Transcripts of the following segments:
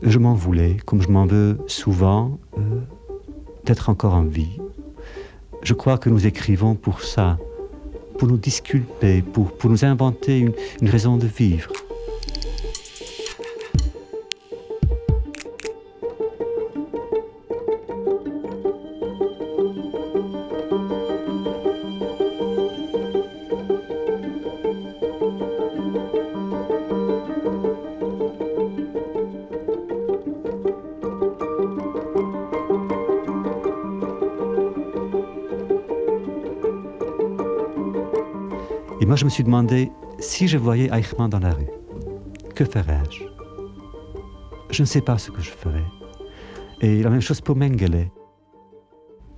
Je m'en voulais, comme je m'en veux souvent, d'être encore en vie. Je crois que nous écrivons pour ça, pour nous disculper, pour nous inventer une raison de vivre. Et moi, je me suis demandé, si je voyais Eichmann dans la rue, que ferais-je? Je ne sais pas ce que je ferais. Et la même chose pour Mengele.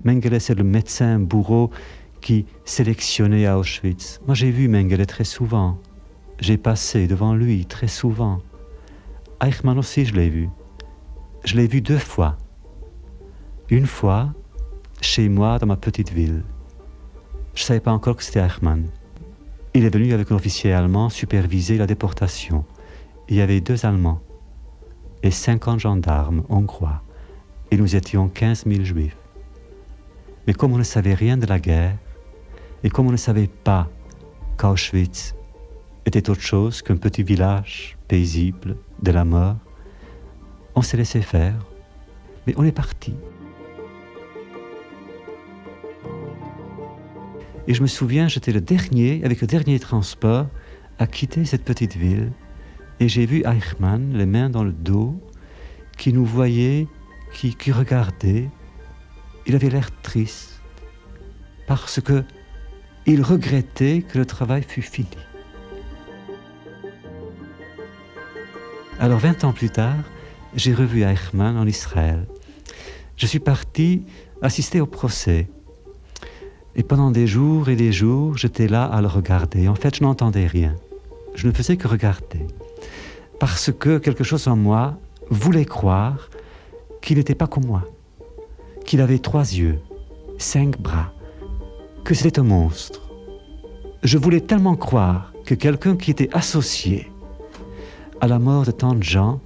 Mengele, c'est le médecin bourreau qui sélectionnait à Auschwitz. Moi, j'ai vu Mengele très souvent. J'ai passé devant lui très souvent. Eichmann aussi, je l'ai vu. Je l'ai vu 2 fois. Une fois, chez moi, dans ma petite ville. Je ne savais pas encore que c'était Eichmann. Il est venu avec un officier allemand superviser la déportation. Il y avait 2 Allemands et 50 gendarmes hongrois. Et nous étions 15 000 Juifs. Mais comme on ne savait rien de la guerre, et comme on ne savait pas qu'Auschwitz était autre chose qu'un petit village paisible de la mort, on s'est laissé faire. Mais on est parti. Et je me souviens, j'étais avec le dernier transport, à quitter cette petite ville. Et j'ai vu Eichmann, les mains dans le dos, qui nous voyait, qui regardait. Il avait l'air triste, parce que il regrettait que le travail fût fini. Alors 20 ans plus tard, j'ai revu Eichmann en Israël. Je suis parti assister au procès. Et pendant des jours et des jours, j'étais là à le regarder. En fait, je n'entendais rien. Je ne faisais que regarder. Parce que quelque chose en moi voulait croire qu'il n'était pas comme moi. Qu'il avait 3 yeux, 5 bras, que c'était un monstre. Je voulais tellement croire que quelqu'un qui était associé à la mort de tant de gens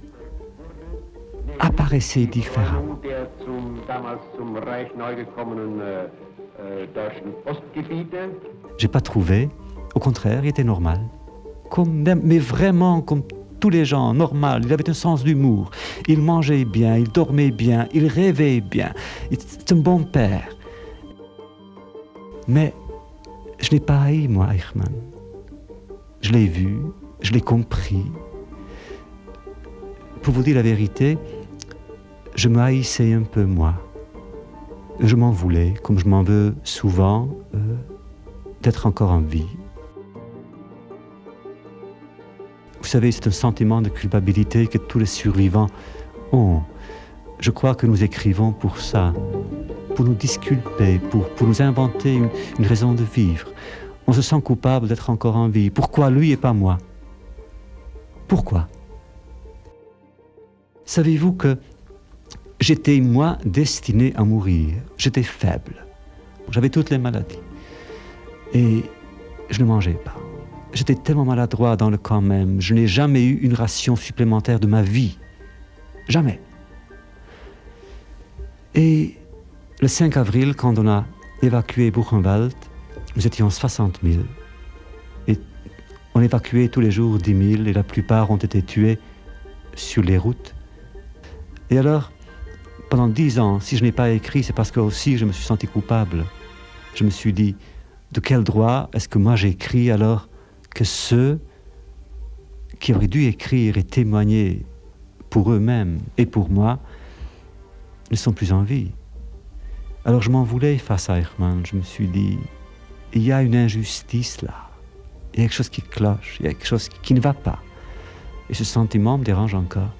apparaissait différemment. J'ai pas trouvé, au contraire, il était normal. Mais vraiment comme tous les gens, normal. Il avait un sens d'humour. Il mangeait bien, il dormait bien, il rêvait bien. C'est un bon père. Mais je n'ai pas haï, moi, Eichmann. Je l'ai vu, je l'ai compris. Pour vous dire la vérité, je me haïssais un peu, moi. Je m'en voulais, comme je m'en veux souvent, d'être encore en vie. Vous savez, c'est un sentiment de culpabilité que tous les survivants ont. Je crois que nous écrivons pour ça, pour nous disculper, pour nous inventer une raison de vivre. On se sent coupable d'être encore en vie. Pourquoi lui et pas moi? Pourquoi? Savez-vous que j'étais, moi, destiné à mourir. J'étais faible. J'avais toutes les maladies. Et je ne mangeais pas. J'étais tellement maladroit dans le camp même. Je n'ai jamais eu une ration supplémentaire de ma vie. Jamais. Et le 5 avril, quand on a évacué Buchenwald, nous étions 60 000. Et on évacuait tous les jours 10 000 et la plupart ont été tués sur les routes. Et alors, pendant 10 ans, si je n'ai pas écrit, c'est parce que aussi je me suis senti coupable. Je me suis dit, de quel droit est-ce que moi j'écris alors que ceux qui auraient dû écrire et témoigner pour eux-mêmes et pour moi ne sont plus en vie? Alors je m'en voulais face à Eichmann. Je me suis dit, il y a une injustice là. Il y a quelque chose qui cloche, il y a quelque chose qui ne va pas. Et ce sentiment me dérange encore.